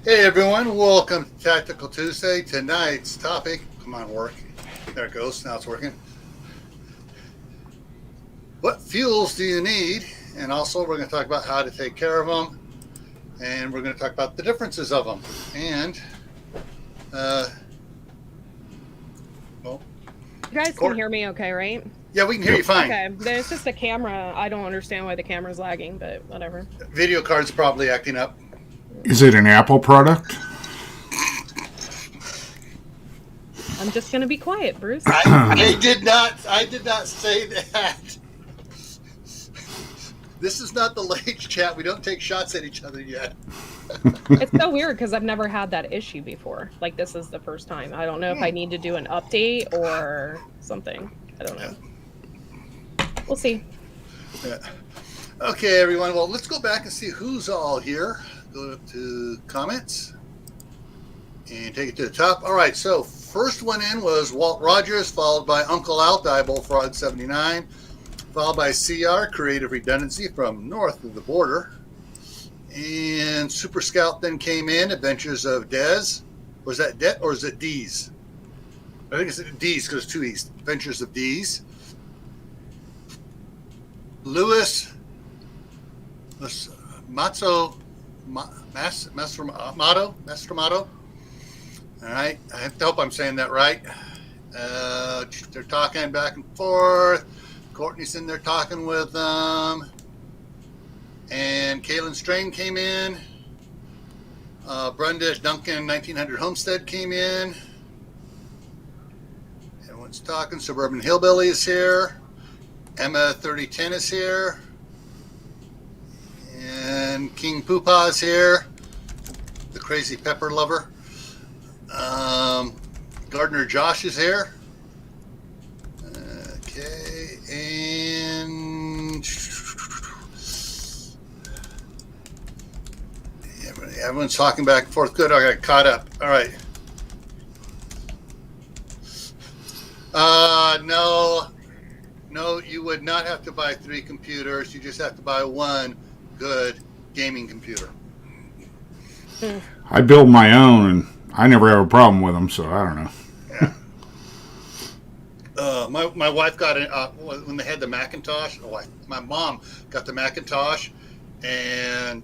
Hey everyone, welcome to Tactical Tuesday. Tonight's topic, come on, work. There it goes, now it's working. What fuels do you need? And also we're going to talk about how to take care of them. And we're going to talk about the differences of them. And, you guys can hear me okay, right? Yeah, we can hear you fine. Okay, there's just the camera. I don't understand why the camera's lagging, but whatever. Video card's probably acting up. Is it an Apple product? I'm just gonna be quiet, Bruce. I did not say that. This is not the late chat. We don't take shots at each other yet. It's so weird because I've never had that issue before. Like, this is the first time. I don't know if I need to do an update or something. I don't know. We'll see. Yeah. Okay, everyone. Well, let's go back and see who's all here. Go to comments and take it to the top. All right, so first one in was Walt Rogers, followed by Uncle Al, Diebol Fraud 79, followed by CR, Creative Redundancy from north of the border. And Super Scout then came in, Adventures of Dez. Was that Det or is it D's? I think it's D's because it's two E's. Adventures of D's. Lewis Mastromato. All right, I hope I'm saying that right. They're talking back and forth. Courtney's in there talking with them. And Kaylin Strain came in. Brenda Duncan 1900 Homestead came in. Everyone's talking. Suburban Hillbilly is here. Emma 3010 is here. And King Poopah is here. The Crazy Pepper Lover. Gardner Josh is here. Okay, and everyone's talking back and forth. Good, I got caught up. All right. No, you would not have to buy 3 computers. You just have to buy one good gaming computer. I build my own, and I never have a problem with them, so I don't know. Yeah. My wife got it when they had the Macintosh. My mom got the Macintosh, and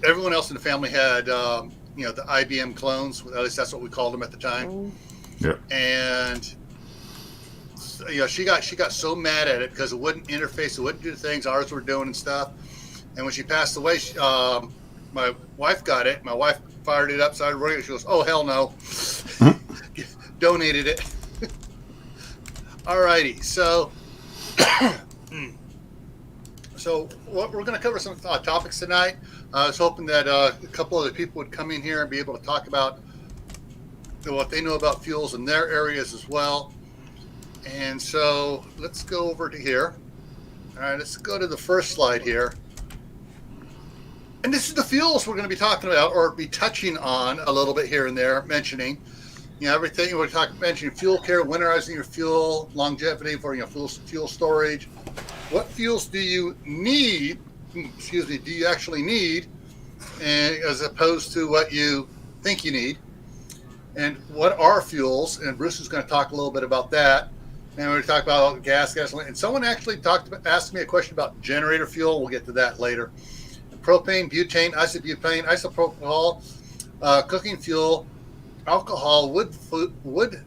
everyone else in the family had the IBM clones. At least that's what we called them at the time. Yeah. And she got so mad at it because it wouldn't interface, it wouldn't do the things ours were doing and stuff. And when she passed away, my wife got it. My wife fired it up, started running it. She goes, "Oh hell no!" Donated it. Alrighty, so what we're going to cover some topics tonight. I was hoping that a couple other people would come in here and be able to talk about what they know about fuels in their areas as well. And so let's go over to here. All right, let's go to the first slide here. And this is the fuels we're going to be talking about or be touching on a little bit here and there, mentioning, everything. We're mentioning fuel care, winterizing your fuel, longevity for fuel storage. What fuels do you need? Do you actually need, as opposed to what you think you need? And what are fuels? And Bruce is going to talk a little bit about that. And we're going to talk about gasoline. And someone actually asked me a question about generator fuel. We'll get to that later. Propane, butane, isobutene, isopropanol, cooking fuel, alcohol, wood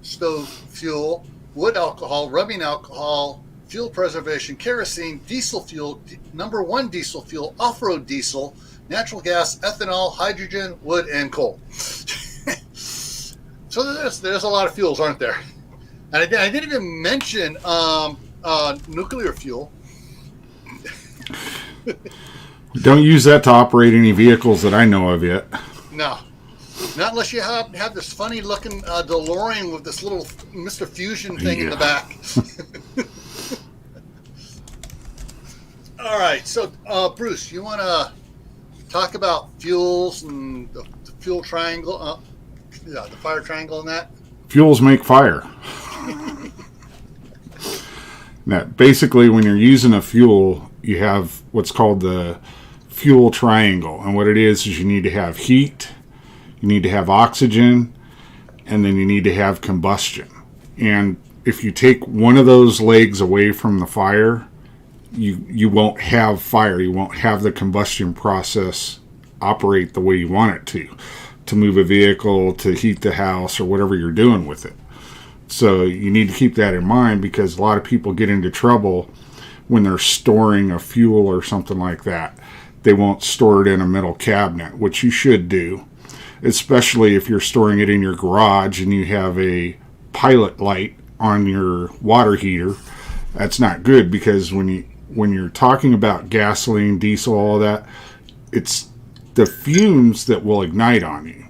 stove fuel, wood alcohol, rubbing alcohol, fuel preservation, kerosene, diesel fuel, number 1 diesel fuel, off-road diesel, natural gas, ethanol, hydrogen, wood, and coal. So there's a lot of fuels, aren't there? And I didn't even mention nuclear fuel. Don't use that to operate any vehicles that I know of yet. No. Not unless you have this funny looking DeLorean with this little Mr. Fusion thing in the back. All right. So, Bruce, you want to talk about fuels and the fuel triangle? The fire triangle and that? Fuels make fire. Now, basically, when you're using a fuel, you have what's called the fuel triangle. And what it is you need to have heat, you need to have oxygen, and then you need to have combustion. And if you take one of those legs away from the fire, you won't have fire. You won't have the combustion process operate the way you want it to move a vehicle, to heat the house, or whatever you're doing with it. So you need to keep that in mind, because a lot of people get into trouble when they're storing a fuel or something like that. They won't store it in a metal cabinet, which you should do, especially if you're storing it in your garage and you have a pilot light on your water heater. That's not good, because when you're talking about gasoline, diesel, all that, it's the fumes that will ignite on you.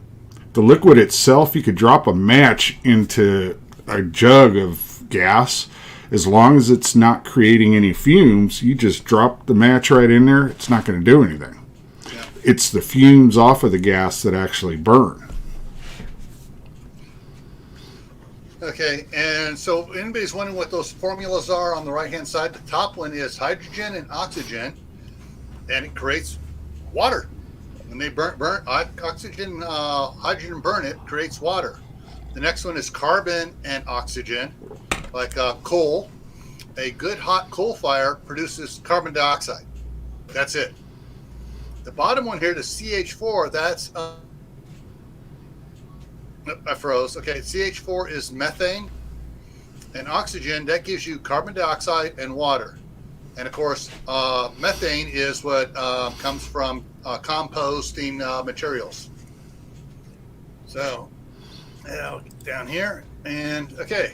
The liquid itself, you could drop a match into a jug of gas. As long as it's not creating any fumes, you just drop the match right in there, it's not going to do anything. Yeah. It's the fumes off of the gas that actually burn. Okay, and so anybody's wondering what those formulas are on the right-hand side, the top one is hydrogen and oxygen, and it creates water. When they burn oxygen, hydrogen burn, it creates water. The next one is carbon and oxygen, like coal. A good hot coal fire produces carbon dioxide. That's it. The bottom one here, the CH4, that's I froze. Okay, CH4 is methane, and oxygen, that gives you carbon dioxide and water. And of course, methane is what comes from composting materials. So, down here, and okay.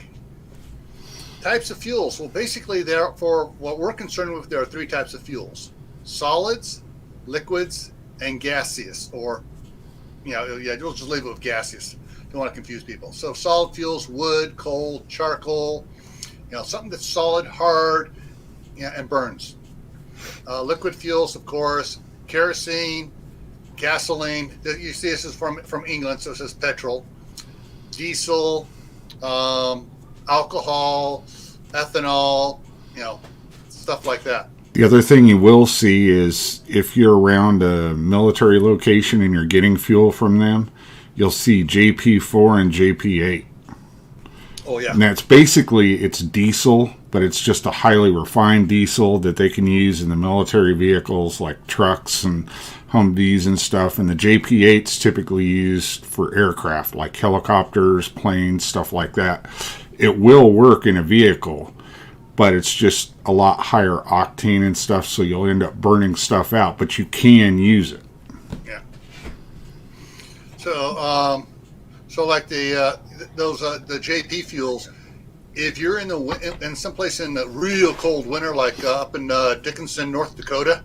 Types of fuels. Well, basically, there, for what we're concerned with, there are three types of fuels: solids, liquids, and gaseous. Or, we'll just leave it with gaseous. Don't want to confuse people. So, solid fuels: wood, coal, charcoal. Something that's solid, hard, and burns. Liquid fuels, of course: kerosene, gasoline. You see, this is from England, so it says petrol. Diesel, alcohol, ethanol, stuff like that. The other thing you will see is if you're around a military location and you're getting fuel from them, you'll see JP4 and JP8. Oh, yeah. And that's basically, it's diesel, but it's just a highly refined diesel that they can use in the military vehicles like trucks and Humvees and stuff. And the JP8's typically used for aircraft like helicopters, planes, stuff like that. It will work in a vehicle, but it's just a lot higher octane and stuff, so you'll end up burning stuff out, but you can use it. Yeah. So like the JP fuels, if you're in someplace in the real cold winter, like up in Dickinson, North Dakota,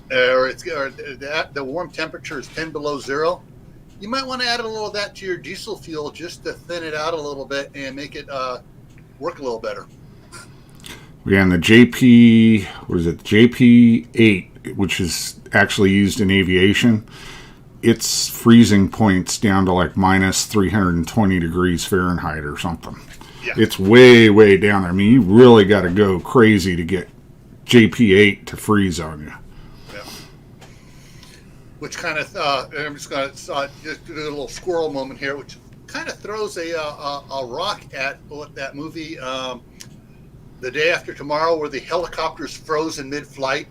the warm temperature is 10 below zero, you might want to add a little of that to your diesel fuel just to thin it out a little bit and make it work a little better. Yeah, and the JP8, which is actually used in aviation, its freezing point's down to like minus 320 degrees Fahrenheit or something. Yeah. It's way, way down there. I mean, you really got to go crazy to get JP8 to freeze on you. Yeah. Which kind of, I'm just going to just do a little squirrel moment here, which kind of throws a rock at that movie, The Day After Tomorrow, where the helicopter's froze in mid-flight.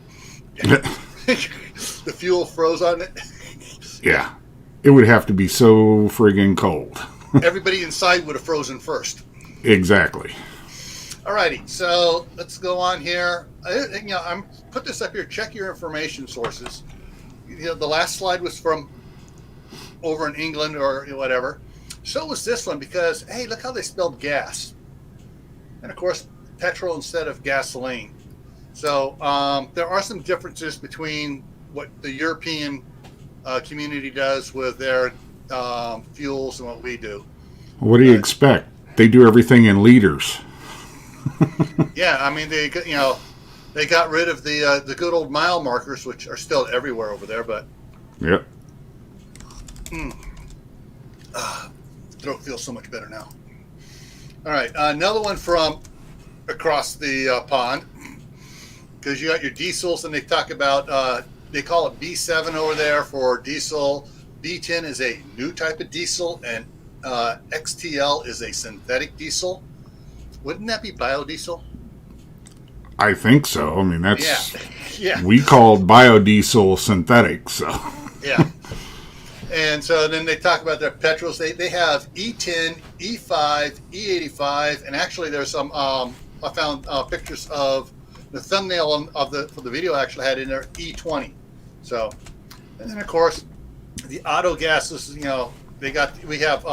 The fuel froze on it. Yeah. It would have to be so friggin' cold. Everybody inside would have frozen first. Exactly. Alrighty, so let's go on here. I'm put this up here. Check your information sources. The last slide was from over in England or whatever. So was this one, because hey, look how they spelled gas, and of course petrol instead of gasoline. So there are some differences between what the European community does with their fuels and what we do. What do you expect? They do everything in liters. Yeah, I mean they got rid of the good old mile markers, which are still everywhere over there. But yep. Throat feels so much better now. All right, another one from across the pond, because you got your diesels, and they talk about they call it B7 over there for diesel. B10 is a new type of diesel, and XTL is a synthetic diesel. Wouldn't that be biodiesel? I think so. I mean, that's yeah. We called biodiesel synthetic, so Yeah. And so then they talk about their petrols. They have E10, E5, E85, and actually there's some. I found pictures of the thumbnail for the video. Actually had in there E20. So, and then of course the auto gases. You know, we have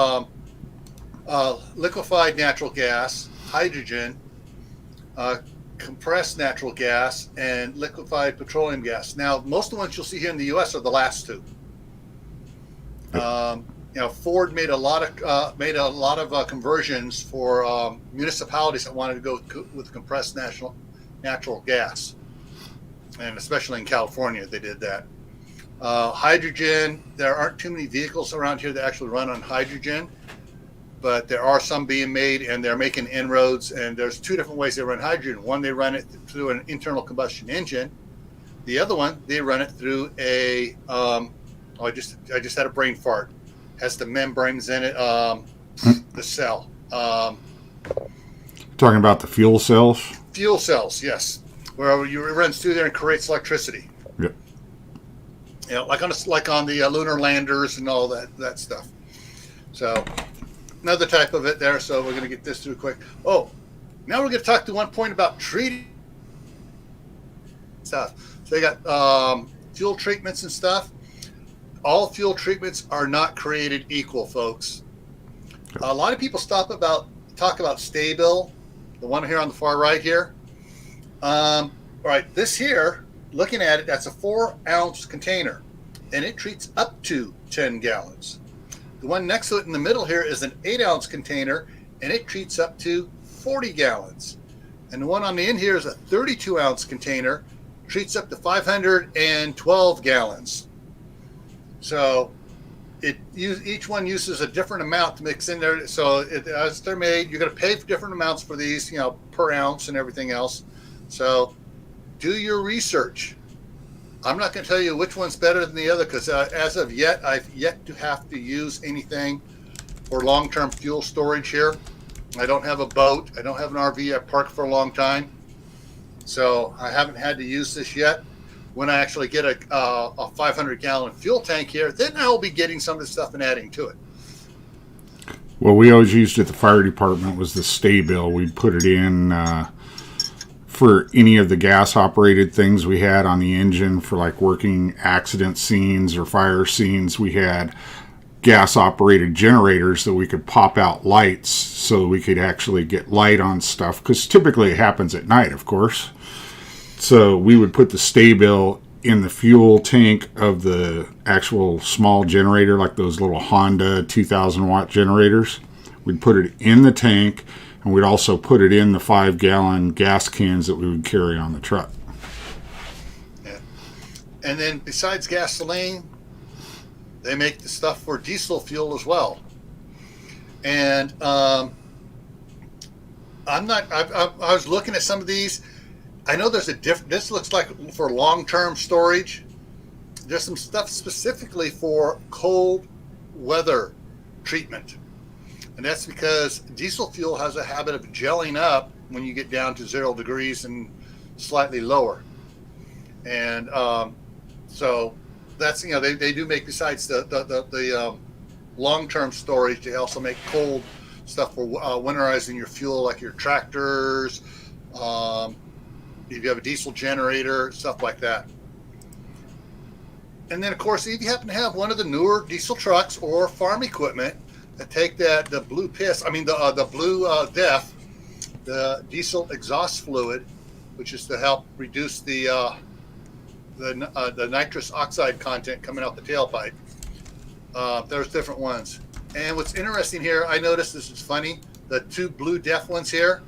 liquefied natural gas, hydrogen, compressed natural gas, and liquefied petroleum gas. Now, most of the ones you'll see here in the U.S. are the last two. You know, Ford made a lot of conversions for municipalities that wanted to go with compressed natural gas, and especially in California, they did that. Hydrogen. There aren't too many vehicles around here that actually run on hydrogen, but there are some being made, and they're making inroads. And there's two different ways they run hydrogen. One, they run it through an internal combustion engine. The other one, they run it through a I just had a brain fart. Has the membranes in it, the cell. talking about the fuel cells. Fuel cells, yes, where it runs through there and creates electricity. Yep. You know, like on the lunar landers and all that stuff. So another type of it there. So we're going to get this through quick. Oh, now we're going to talk to one point about treating stuff. So they got fuel treatments and stuff. All fuel treatments are not created equal, folks. A lot of people talk about Stay-Bill, the one here on the far right here. All right, this here, looking at it, that's a 4-ounce container, and it treats up to 10 gallons. The one next to it in the middle here is an 8-ounce container, and it treats up to 40 gallons. And the one on the end here is a 32-ounce container, treats up to 512 gallons. So each one uses a different amount to mix in there. So as they're made, you're going to pay for different amounts for these, per ounce and everything else. So do your research. I'm not going to tell you which one's better than the other, because as of yet, I've yet to have to use anything for long-term fuel storage here. I don't have a boat. I don't have an RV. I've parked for a long time. So I haven't had to use this yet. When I actually get a 500-gallon fuel tank here, then I'll be getting some of the stuff and adding to it. Well, we always used at the fire department was the Stay-Bill. We'd put it in for any of the gas-operated things we had on the engine for like working accident scenes or fire scenes. We had gas-operated generators that we could pop out lights so we could actually get light on stuff, because typically it happens at night, of course. So we would put the Stay-Bill in the fuel tank of the actual small generator, like those little Honda 2,000-watt generators. We'd put it in the tank, and we'd also put it in the 5-gallon gas cans that we would carry on the truck. Yeah. And then besides gasoline, they make the stuff for diesel fuel as well. And I was looking at some of these. I know there's this looks like for long-term storage. There's some stuff specifically for cold weather treatment. And that's because diesel fuel has a habit of gelling up when you get down to 0 degrees and slightly lower. And so that's, they do make, besides the long-term storage, they also make cold stuff for winterizing your fuel, like your tractors, if you have a diesel generator, stuff like that. And then, of course, if you happen to have one of the newer diesel trucks or farm equipment that take the blue blue DEF, the diesel exhaust fluid, which is to help reduce the nitrous oxide content coming out the tailpipe. There's different ones. And what's interesting here, I noticed, this is funny, the two blue DEF ones here,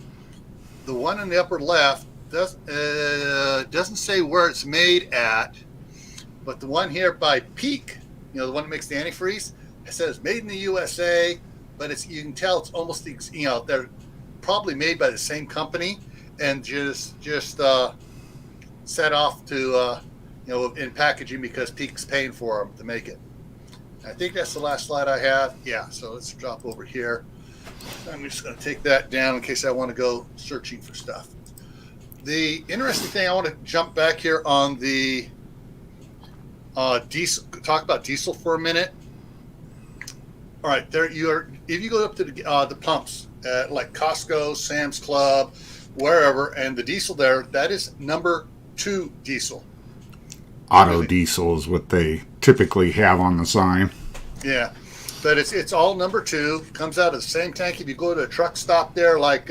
the one in the upper left, doesn't say where it's made at, but the one here by Peak, the one that makes the antifreeze, it says made in the USA, but you can tell it's almost they're probably made by the same company and just set off to in packaging because Peak's paying for them to make it. I think that's the last slide I have. Yeah, so let's drop over here. I'm just going to take that down in case I want to go searching for stuff. The interesting thing, I want to jump back here on the diesel. Talk about diesel for a minute. All right, there you are. If you go up to the pumps at like Costco, Sam's Club, wherever, and the diesel there, that is number 2 diesel. Auto diesel is what they typically have on the sign. Yeah, but it's all number 2. Comes out of the same tank. If you go to a truck stop there, like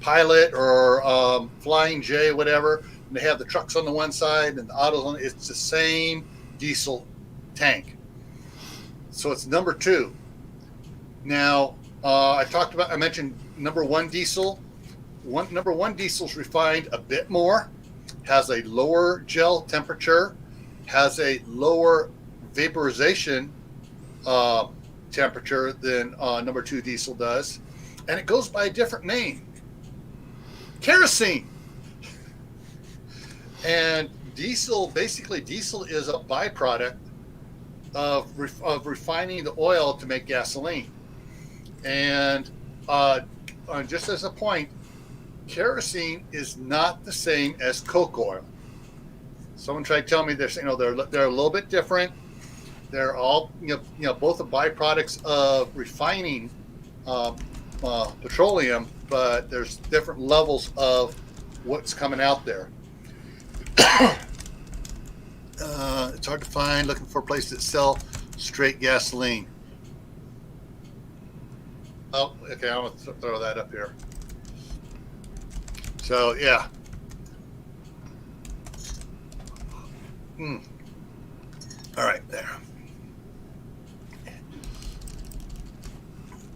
Pilot or Flying J, whatever, and they have the trucks on the one side and the autos on. It's the same diesel tank. So it's number 2. Now I mentioned number 1 diesel. Number 1 diesel is refined a bit more, has a lower gel temperature, has a lower vaporization temperature than number 2 diesel does, and it goes by a different name, kerosene. And diesel is a byproduct of refining the oil to make gasoline. And just as a point, kerosene is not the same as coke oil. Someone tried to tell me they're a little bit different. They're all both the byproducts of refining petroleum, but there's different levels of what's coming out there. It's hard to find. Looking for places that sell straight gasoline. Oh, okay. I'm going to throw that up here. So, yeah. All right, there.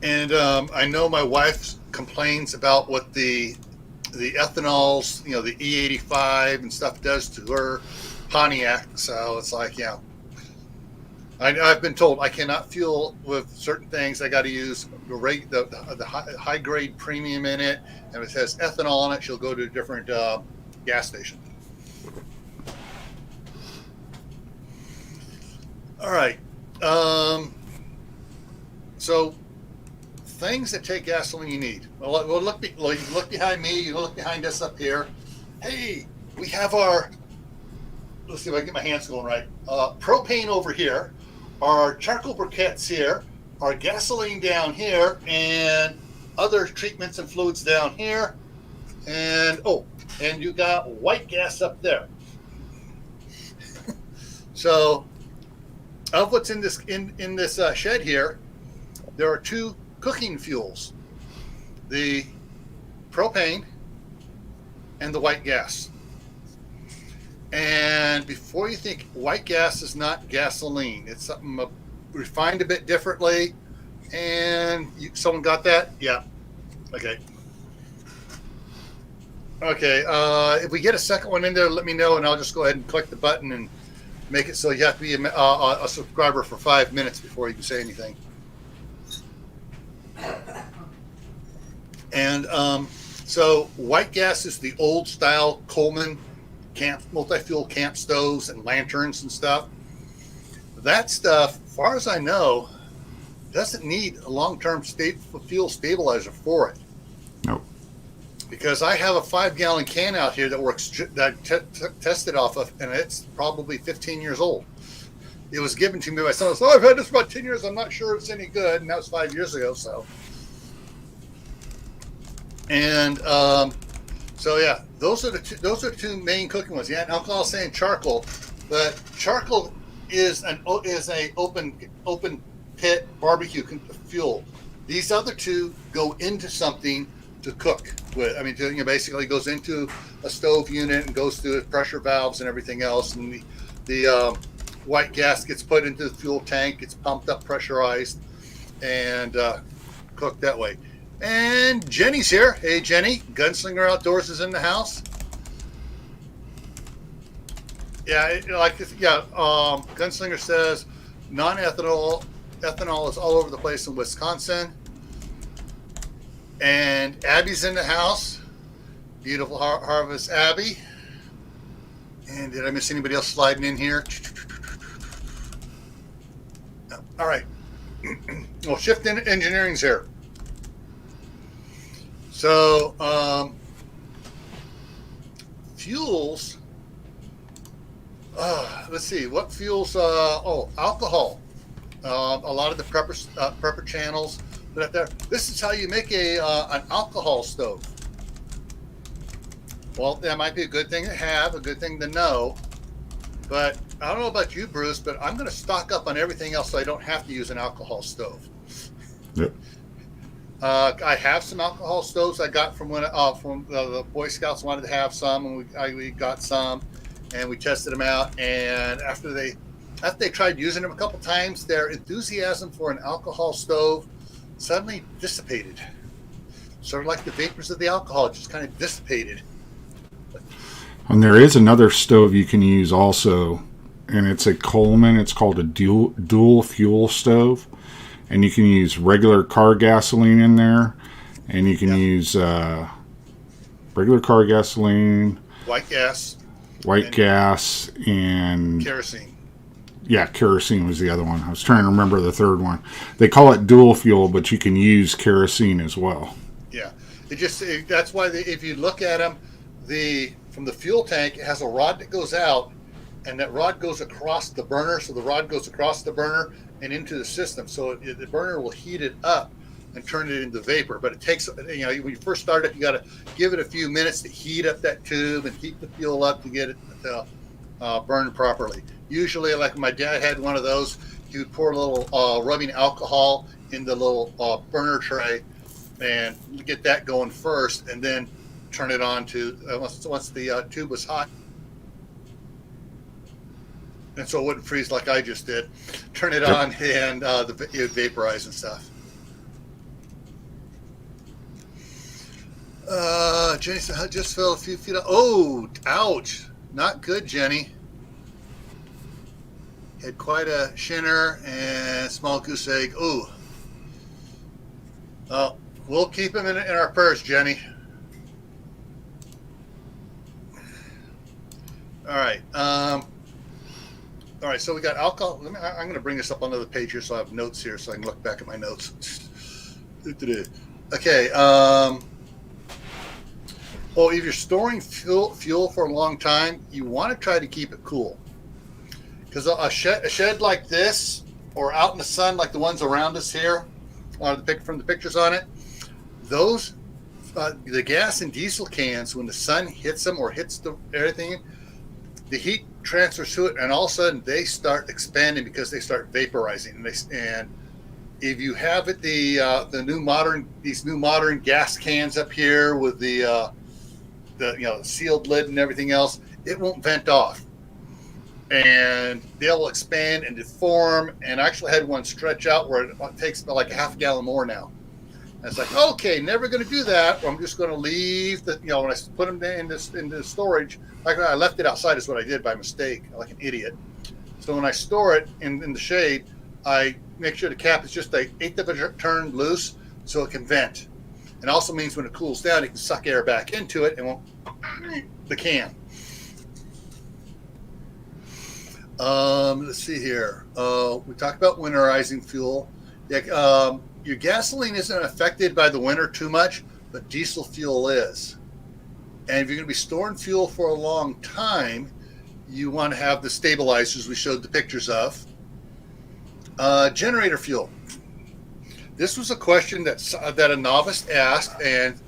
And I know my wife complains about what the ethanols, the E85 and stuff does to her Pontiac. So it's like, I've been told I cannot fuel with certain things. I got to use the high grade premium in it. And if it has ethanol on it, she'll go to a different gas station. All right. So things that take gasoline you need. Well, look behind me. You look behind us up here. Hey, we have our. Let's see if I can get my hands going right. Propane over here. Our charcoal briquettes here. Our gasoline down here, and other treatments and fluids down here. And you got white gas up there. So, of what's in this shed here, there are 2 cooking fuels: the propane and the white gas. And before you think, white gas is not gasoline. It's something refined a bit differently. And someone got that? Yeah. Okay. Okay. If we get a second one in there, let me know, and I'll just go ahead and click the button and make it so you have to be a subscriber for 5 minutes before you can say anything. And so white gas is the old style Coleman multi-fuel camp stoves and lanterns and stuff. That stuff, as far as I know, doesn't need a long-term fuel stabilizer for it. Nope. Because I have a 5-gallon can out here that works, that I tested off of, and it's probably 15 years old. It was given to me by someone. So I've had this for about 10 years. I'm not sure it's any good, and that was 5 years ago. So, and so yeah, those are the two main cooking ones. Yeah, and alcohol is saying charcoal, but charcoal is a open pit barbecue fuel. These other two go into something to cook with. I mean, basically goes into a stove unit and goes through pressure valves and everything else. And the white gas gets put into the fuel tank, gets pumped up, pressurized, and cooked that way. And Jenny's here. Hey, Jenny. Gunslinger Outdoors is in the house. Yeah, Gunslinger says ethanol is all over the place in Wisconsin. And Abby's in the house. Beautiful Harvest Abby. And did I miss anybody else sliding in here? No. All right. Well, shift in engineering's here. So, fuels. Let's see. What fuels? Alcohol. A lot of the prepper channels put out there. This is how you make an alcohol stove. Well, that might be a good thing to have, a good thing to know. But I don't know about you, Bruce, but I'm going to stock up on everything else so I don't have to use an alcohol stove. Yep. I have some alcohol stoves I got from the Boy Scouts wanted to have some, and we got some, and we tested them out. And after they tried using them a couple times, their enthusiasm for an alcohol stove suddenly dissipated. Sort of like the vapors of the alcohol just kind of dissipated. And there is another stove you can use also, and it's a Coleman. It's called a dual fuel stove, and you can use regular car gasoline in there, and you can use regular car gasoline, white gas, and kerosene. Yeah, kerosene was the other one. I was trying to remember the third one. They call it dual fuel, but you can use kerosene as well. Yeah, that's why if you look at them, from the fuel tank, it has a rod that goes out, and that rod goes across the burner. So the rod goes across the burner and into the system. So the burner will heat it up and turn it into vapor. But it takes, when you first start it, you got to give it a few minutes to heat up that tube and heat the fuel up to get it to burn properly. Usually, like when my dad had one of those, he would pour a little rubbing alcohol in the little burner tray and get that going first, and then turn it on to once the tube was hot, and so it wouldn't freeze like I just did. Turn it on, and it would vaporize and stuff. Jenny said, I just fell a few feet. Oh, ouch! Not good, Jenny. Had quite a shinner and small goose egg. Ooh. We'll keep him in our prayers, Jenny. All right. All right. So we got alcohol. I'm going to bring this up on another page here, so I have notes here, so I can look back at my notes. Okay. If you're storing fuel for a long time, you want to try to keep it cool, because a shed like this, or out in the sun like the ones around us here, from the pictures on it, those the gas and diesel cans, when the sun hits them or hits everything, the heat transfers to it, and all of a sudden they start expanding because they start vaporizing. And if you have it, these new modern gas cans up here with the sealed lid and everything else, it won't vent off, and they'll expand and deform. And I actually had one stretch out where it takes like a half a gallon more now. And it's like, okay, never going to do that. I'm just going to leave when I put them into storage. Like I left it outside is what I did by mistake, like an idiot. So when I store it in the shade, I make sure the cap is just an eighth of a turn loose so it can vent. It also means when it cools down, it can suck air back into it and won't the can. Let's see here. We talked about winterizing fuel. Your gasoline isn't affected by the winter too much, but diesel fuel is. And if you're going to be storing fuel for a long time, you want to have the stabilizers we showed the pictures of. Generator fuel. This was a question that a novice asked, and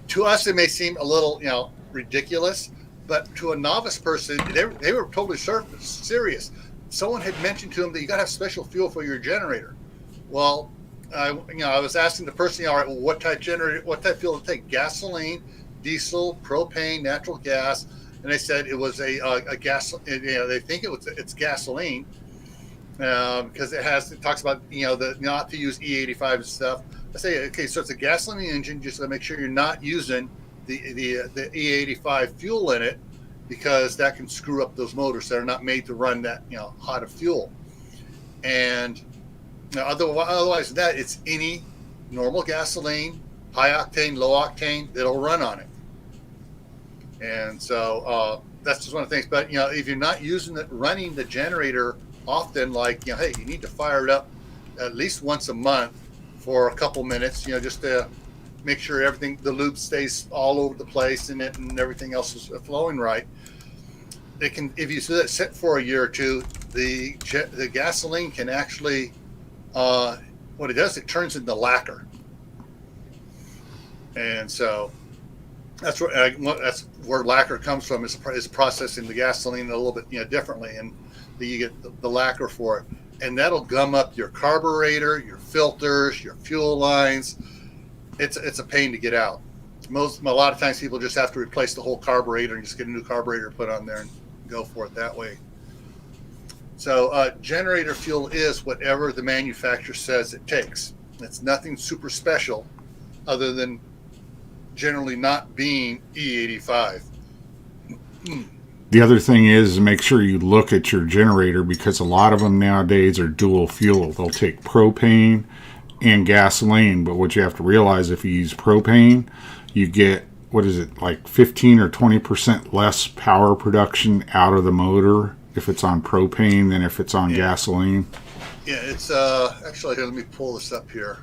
to us it may seem a little ridiculous, but to a novice person, they were totally serious. Someone had mentioned to them that you got to have special fuel for your generator. Well, I was asking the person, all right, well, what type fuel to take? Gasoline, diesel, propane, natural gas, and they said it was a gas. They think it's gasoline because it talks about not to use E85 and stuff. I say, okay, so it's a gasoline engine. Just to make sure you're not using the E85 fuel in it, because that can screw up those motors that are not made to run that hot of fuel. And otherwise than that, it's any normal gasoline, high octane, low octane, that'll run on it. And so that's just one of the things. But if you're not running the generator often, like hey, you need to fire it up at least once a month for a couple minutes, just to make sure the lube stays all over the place in it and everything else is flowing right. If you let it sit for a year or two, the gasoline can actually, what it does, it turns into lacquer. And so that's where lacquer comes from, is processing the gasoline a little bit differently, and you get the lacquer for it. And that'll gum up your carburetor, your filters, your fuel lines. It's a pain to get out. A lot of times people just have to replace the whole carburetor and just get a new carburetor put on there and go for it that way. So generator fuel is whatever the manufacturer says it takes. It's nothing super special other than generally not being E85. The other thing is make sure you look at your generator, because a lot of them nowadays are dual fuel. They'll take propane and gasoline, but what you have to realize, if you use propane, you get, like 15 or 20% less power production out of the motor if it's on propane than if it's on gasoline. Yeah, it's actually, here, let me pull this up here.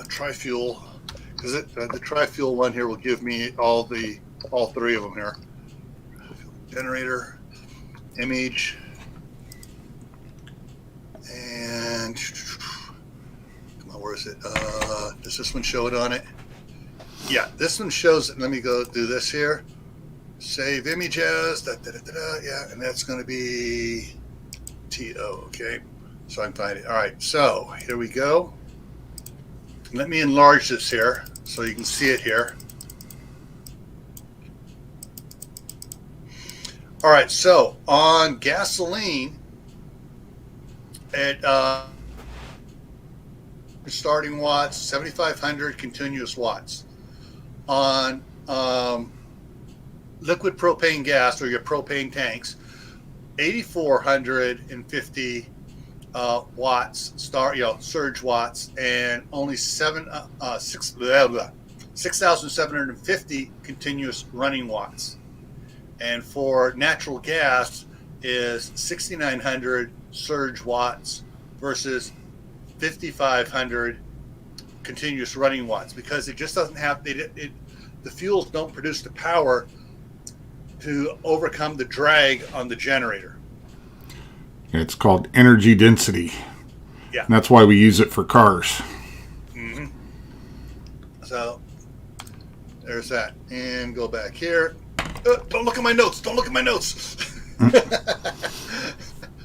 Tri-fuel, because the tri-fuel one here will give me all three of them here. Generator, image, and come on, where is it? Does this one show it on it? Yeah, this one shows it. Let me go do this here. Save images. Yeah, and that's going to be TO. Okay, so I can find it. All right, so here we go. Let me enlarge this here so you can see it here. All right, so on gasoline, at starting watts, 7,500 continuous watts. On liquid propane gas, or your propane tanks, 8,450 watts surge watts, and only 6,750 continuous running watts. And for natural gas is 6,900 surge watts versus 5,500 continuous running watts, because it just doesn't have the fuels don't produce the power to overcome the drag on the generator. It's called energy density. Yeah. And that's why we use it for cars. Mm-hmm. So there's that. And go back here. Don't look at my notes. Don't look at my notes.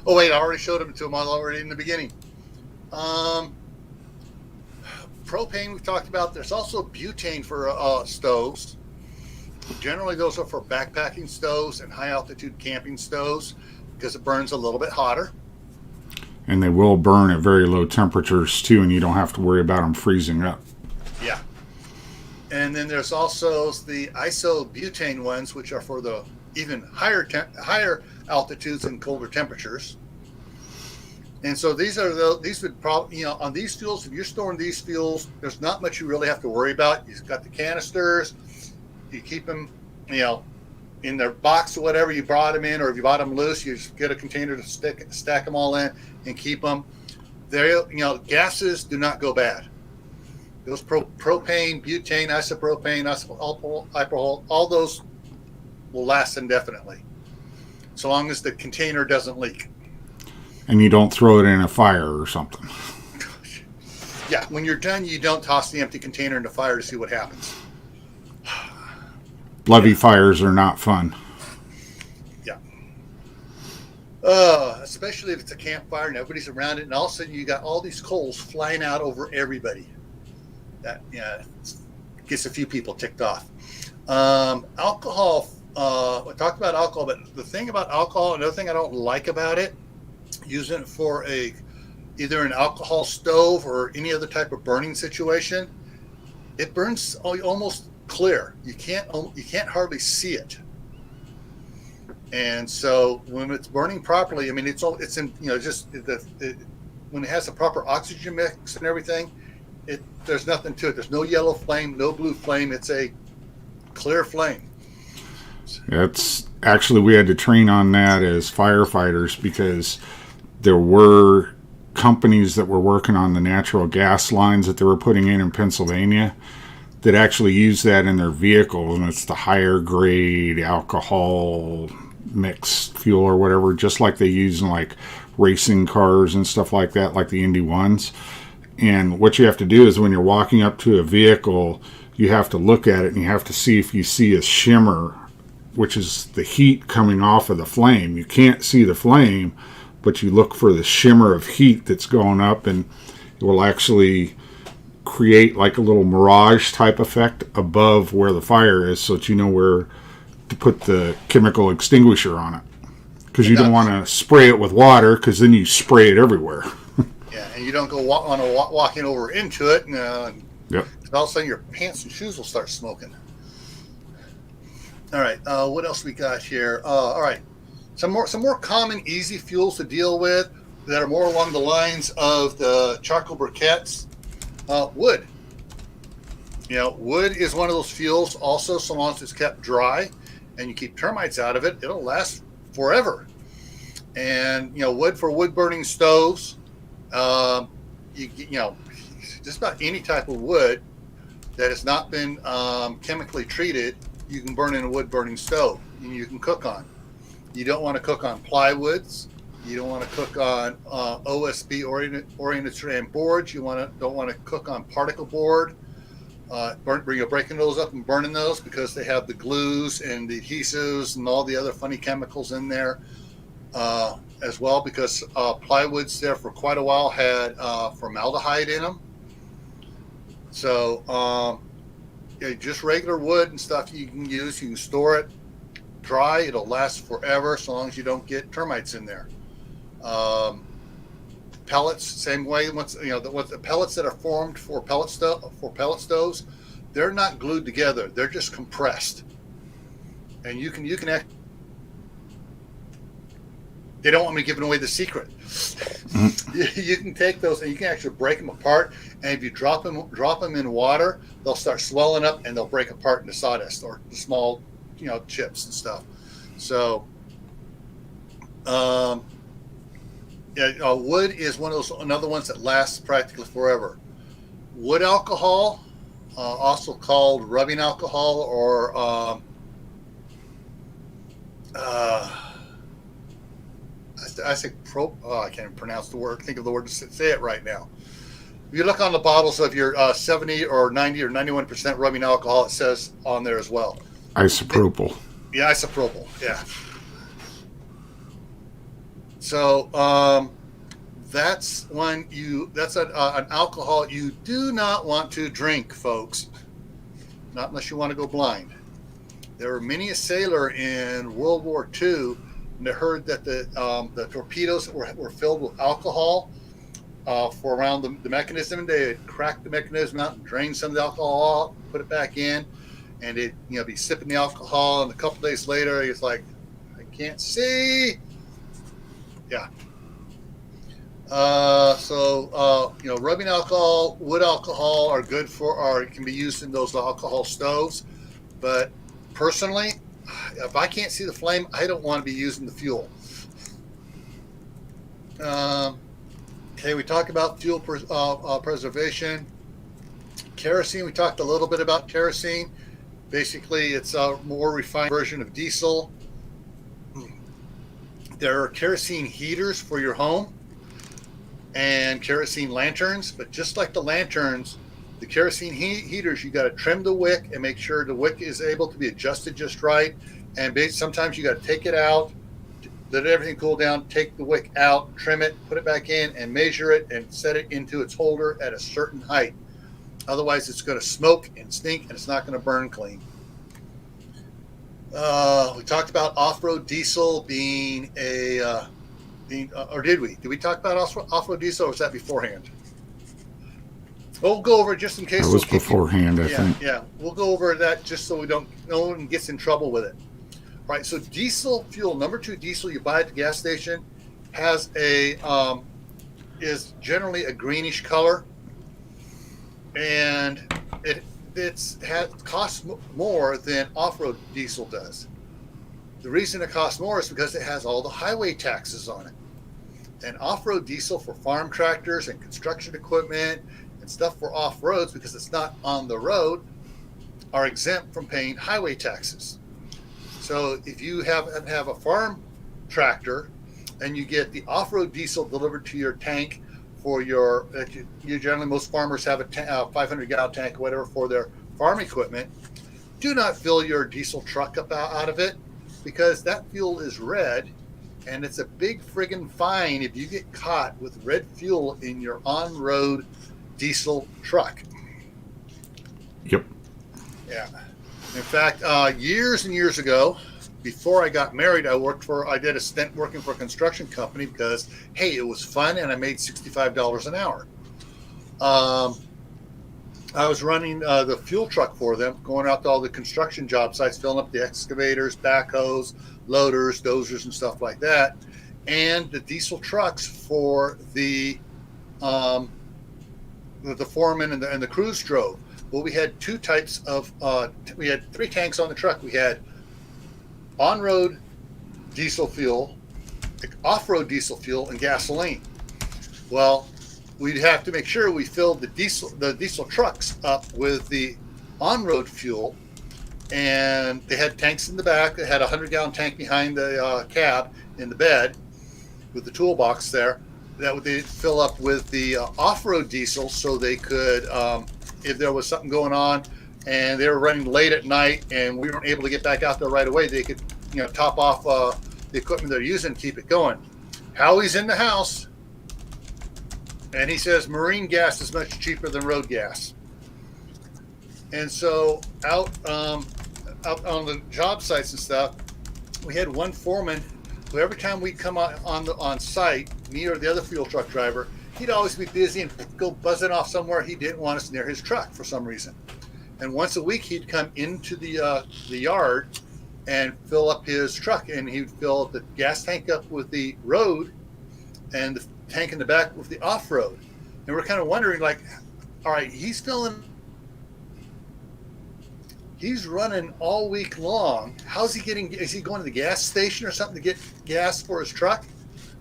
Oh, wait. I already showed them to them already in the beginning. Propane we've talked about. There's also butane for stoves. Generally, those are for backpacking stoves and high-altitude camping stoves, because it burns a little bit hotter. And they will burn at very low temperatures too, and you don't have to worry about them freezing up. Yeah. And then there's also the isobutene ones, which are for the even higher altitudes and colder temperatures. And so these would probably, on these fuels, if you're storing these fuels, there's not much you really have to worry about. You've got the canisters, you keep them, in their box or whatever you brought them in, or if you bought them loose, you just get a container to stack them all in and keep them. Gases do not go bad. Those propane, butane, isopropane, isopropanol, all those will last indefinitely, so long as the container doesn't leak. And you don't throw it in a fire or something. Yeah, when you're done, you don't toss the empty container in the fire to see what happens. Bloody fires are not fun. Yeah. Especially if it's a campfire and everybody's around it, and all of a sudden you got all these coals flying out over everybody. That gets a few people ticked off. Alcohol. We talked about alcohol, but the thing about alcohol, another thing I don't like about it, using it for either an alcohol stove or any other type of burning situation, it burns almost clear. You can't hardly see it. And so when it's burning properly, when it has a proper oxygen mix and everything, there's nothing to it. There's no yellow flame, no blue flame. It's a clear flame. That's actually, we had to train on that as firefighters because there were companies that were working on the natural gas lines that they were putting in Pennsylvania that actually use that in their vehicles, and it's the higher grade alcohol mixed fuel or whatever, just like they use in like racing cars and stuff like that, like the Indy ones. And what you have to do is when you're walking up to a vehicle, you have to look at it and you have to see if you see a shimmer, which is the heat coming off of the flame. You can't see the flame, but you look for the shimmer of heat that's going up, and it will actually create like a little mirage type effect above where the fire is, so that you know where to put the chemical extinguisher on it. Because you don't want to spray it with water, because then you spray it everywhere. Yeah, and you don't go walking over into it, and Yep. all of a sudden your pants and shoes will start smoking. All right, what else we got here? All right, some more common, easy fuels to deal with that are more along the lines of the charcoal briquettes. Wood. Wood is one of those fuels. Also, so long as it's kept dry, and you keep termites out of it, it'll last forever. And wood for wood burning stoves. Just about any type of wood that has not been chemically treated, you can burn in a wood burning stove. You can cook on. You don't want to cook on plywoods. You don't want to cook on OSB oriented strand boards. You don't want to cook on particle board. Breaking those up and burning those because they have the glues and the adhesives and all the other funny chemicals in there as well. Because plywoods there for quite a while had formaldehyde in them. So just regular wood and stuff you can use. You can store it dry. It'll last forever so long as you don't get termites in there. Pellets, same way. The pellets that are formed for pellet stoves, they're not glued together. They're just compressed, and you can they don't want me giving away the secret. You can take those and you can actually break them apart. And if you drop them in water, they'll start swelling up and they'll break apart into sawdust or small, chips and stuff. So, wood is another ones that lasts practically forever. Wood alcohol, also called rubbing alcohol, or I say I can't pronounce the word. Think of the word to say it right now. If you look on the bottles of your 70 or 90 or 91% rubbing alcohol, it says on there as well. Isopropyl. Yeah, isopropyl. Yeah. So that's an alcohol you do not want to drink, folks. Not unless you want to go blind. There were many a sailor in World War II, and they heard that the torpedoes were filled with alcohol for around the mechanism, and they had cracked the mechanism out and drained some of the alcohol out, put it back in, and it be sipping the alcohol, and a couple days later he's like, I can't see. Yeah. Rubbing alcohol, wood alcohol are good it can be used in those alcohol stoves. But personally, if I can't see the flame, I don't want to be using the fuel. Okay, we talked about fuel preservation. Kerosene, we talked a little bit about kerosene. Basically, it's a more refined version of diesel. There are kerosene heaters for your home and kerosene lanterns, but just like the lanterns, the kerosene heaters, you got to trim the wick and make sure the wick is able to be adjusted just right. And sometimes you got to take it out, let everything cool down, take the wick out, trim it, put it back in, and measure it and set it into its holder at a certain height. Otherwise, it's going to smoke and stink, and it's not going to burn clean. We talked about off-road diesel being or did we? Did we talk about off-road diesel, or was that beforehand? We'll go over it just in case. That was beforehand, I think. Yeah, we'll go over that just so no one gets in trouble with it. All right, so diesel fuel, number 2 diesel you buy at the gas station has is generally a greenish color, and costs more than off-road diesel does. The reason it costs more is because it has all the highway taxes on it. And off-road diesel for farm tractors and construction equipment and stuff for off-roads, because it's not on the road, are exempt from paying highway taxes. So if you have a farm tractor and you get the off-road diesel delivered to your tank for your, you generally, most farmers have a 500-gallon tank or whatever for their farm equipment, do not fill your diesel truck up out of it, because that fuel is red, and it's a big friggin' fine if you get caught with red fuel in your on-road diesel truck. Yep. Yeah. In fact, years and years ago, before I got married, I did a stint working for a construction company because, hey, it was fun and I made $65 an hour. I was running the fuel truck for them, going out to all the construction job sites, filling up the excavators, backhoes, loaders, dozers, and stuff like that, and the diesel trucks for the foreman and the crews drove. Well, we had two types of, we had 3 tanks on the truck. We had on-road diesel fuel, off-road diesel fuel, and gasoline. Well, we'd have to make sure we filled the diesel trucks up with the on-road fuel, and they had tanks in the back. They had a 100-gallon tank behind the cab in the bed with the toolbox there. That would they fill up with the off-road diesel, so they could, if there was something going on and they were running late at night and we weren't able to get back out there right away, they could, top off the equipment they're using and keep it going. Howie's in the house, and he says marine gas is much cheaper than road gas. And so out on the job sites and stuff, we had one foreman who every time we'd come on site, me or the other fuel truck driver, he'd always be busy and go buzzing off somewhere he didn't want us near his truck for some reason. And once a week, he'd come into the yard and fill up his truck, and he'd fill the gas tank up with the road and the tank in the back with the off-road. And we're kind of wondering, like, all right, he's running all week long. How's he getting, is he going to the gas station or something to get gas for his truck?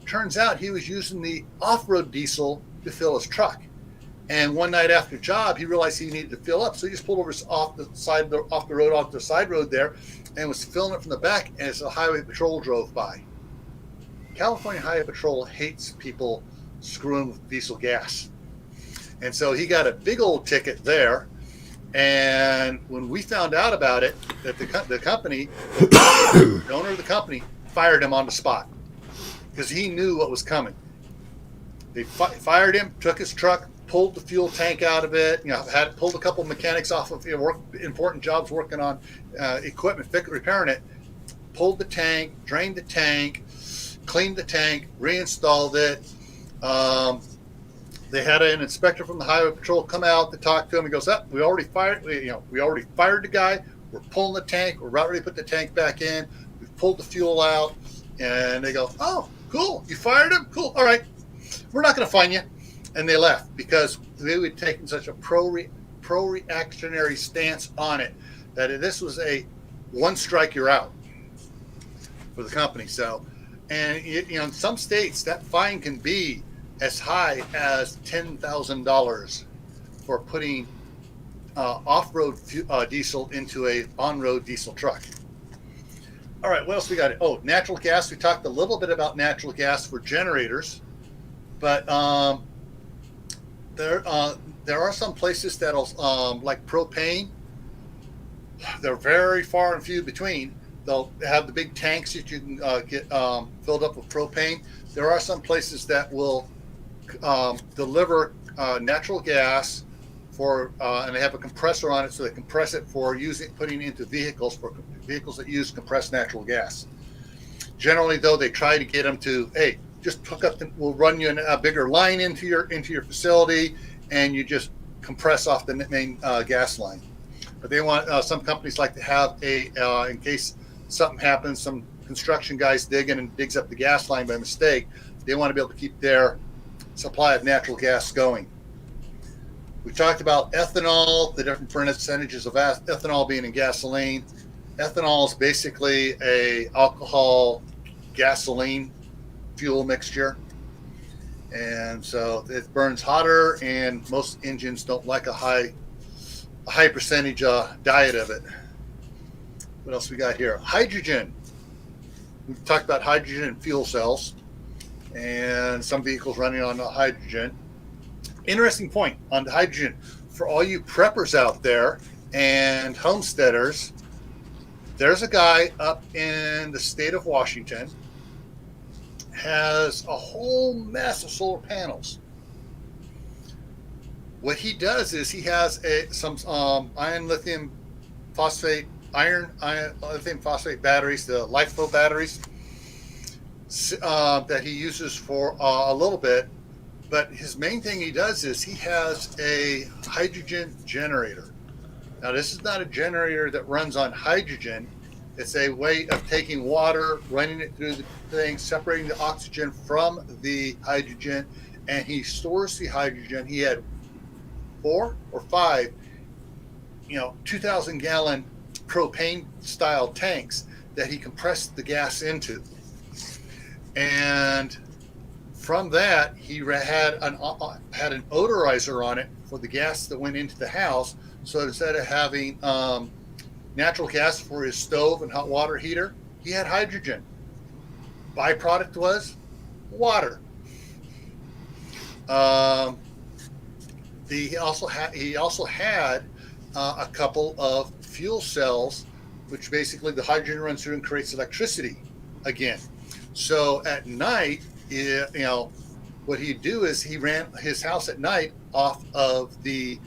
Turns out he was using the off-road diesel to fill his truck. And one night after job, he realized he needed to fill up. So he just pulled over off the side road there, and was filling it from the back as the highway patrol drove by. California Highway Patrol hates people screwing with diesel gas. And so he got a big old ticket there. And when we found out about it, that the company, the owner of the company, fired him on the spot because he knew what was coming. They fired him, took his truck, pulled the fuel tank out of it, pulled a couple of mechanics off of important jobs working on equipment, repairing it, pulled the tank, drained the tank, cleaned the tank, reinstalled it. They had an inspector from the Highway Patrol come out to talk to him. He goes, we already fired the guy. We're pulling the tank. We're about ready to put the tank back in. We've pulled the fuel out. And they go, oh, cool. You fired him? Cool. All right. We're not going to fine you. And they left because they had taken such a pro-reactionary stance on it that this was a one strike, you're out for the company. So, and in some states, that fine can be as high as $10,000 for putting off-road diesel into a on-road diesel truck. All right, what else we got? Oh, natural gas. We talked a little bit about natural gas for generators, but there are some places that'll like propane. They're very far and few between. They'll have the big tanks that you can get filled up with propane. There are some places that will deliver natural gas for, and they have a compressor on it, so they compress it for putting into vehicles that use compressed natural gas. Generally, though, they try to get them to, hey, just hook up. We'll run you a bigger line into your facility, and you just compress off the main gas line. But they want some companies like to have in case something happens, some construction guys digs up the gas line by mistake. They want to be able to keep their supply of natural gas going. We talked about ethanol, the different percentages of ethanol being in gasoline. Ethanol is basically a alcohol gasoline fuel mixture. And so it burns hotter, and most engines don't like a high percentage diet of it. What else we got here? Hydrogen. We've talked about hydrogen and fuel cells, and some vehicles running on hydrogen. Interesting point on the hydrogen. For all you preppers out there and homesteaders, there's a guy up in the state of Washington, has a whole mess of solar panels. What he does is he has some iron lithium phosphate batteries, the LiFeFlow batteries, that he uses for a little bit. But his main thing he does is he has a hydrogen generator. Now, this is not a generator that runs on hydrogen. It's a way of taking water, running it through the thing, separating the oxygen from the hydrogen, and he stores the hydrogen. He had 4 or 5, 2,000-gallon propane style tanks that he compressed the gas into. And from that, he had an odorizer on it for the gas that went into the house. So instead of having natural gas for his stove and hot water heater, he had hydrogen. Byproduct was water. He also had a couple of fuel cells, which basically the hydrogen runs through and creates electricity again. So at night, what he'd do is he ran his house at night off of the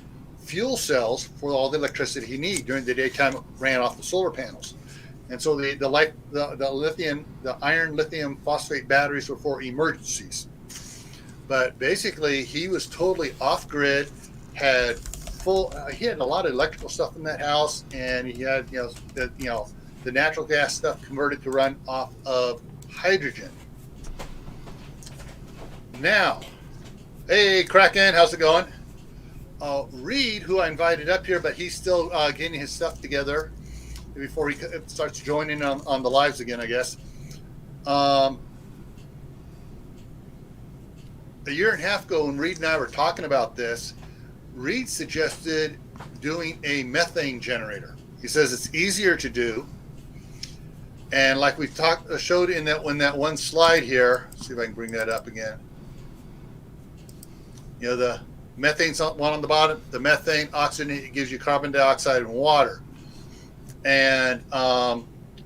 fuel cells for all the electricity he needed. During the daytime, it ran off the solar panels. And so the iron lithium phosphate batteries were for emergencies. But basically, he was totally off grid. He had a lot of electrical stuff in that house, and he had the natural gas stuff converted to run off of hydrogen. Now, hey Kraken, how's it going? Reed, who I invited up here, but he's still getting his stuff together before he starts joining on the lives again, I guess. A year and a half ago, when Reed and I were talking about this, Reed suggested doing a methane generator. He says it's easier to do, and like we showed in that one slide here. Let's see if I can bring that up again. The methane's one on the bottom. The methane, oxygen, it gives you carbon dioxide and water, and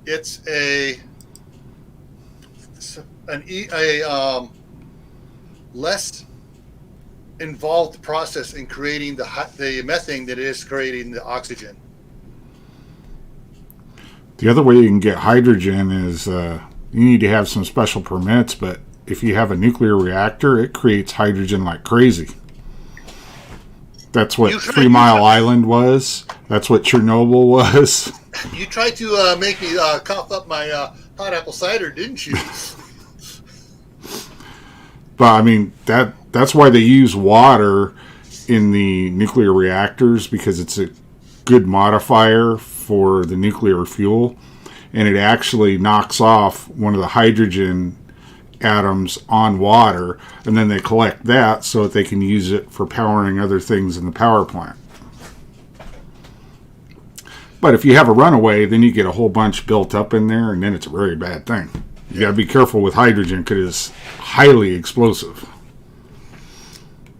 it's a less involved process in creating the methane that is creating the oxygen. The other way you can get hydrogen is you need to have some special permits, but if you have a nuclear reactor, it creates hydrogen like crazy. That's what 3 Mile Island was. That's what Chernobyl was. You tried to make me cough up my hot apple cider, didn't you? But I mean, that's why they use water in the nuclear reactors, because it's a good modifier for the nuclear fuel, and it actually knocks off one of the hydrogen atoms on water, and then they collect that so that they can use it for powering other things in the power plant. But if you have a runaway, then you get a whole bunch built up in there, and then it's a very bad thing. You got to be careful with hydrogen because it's highly explosive.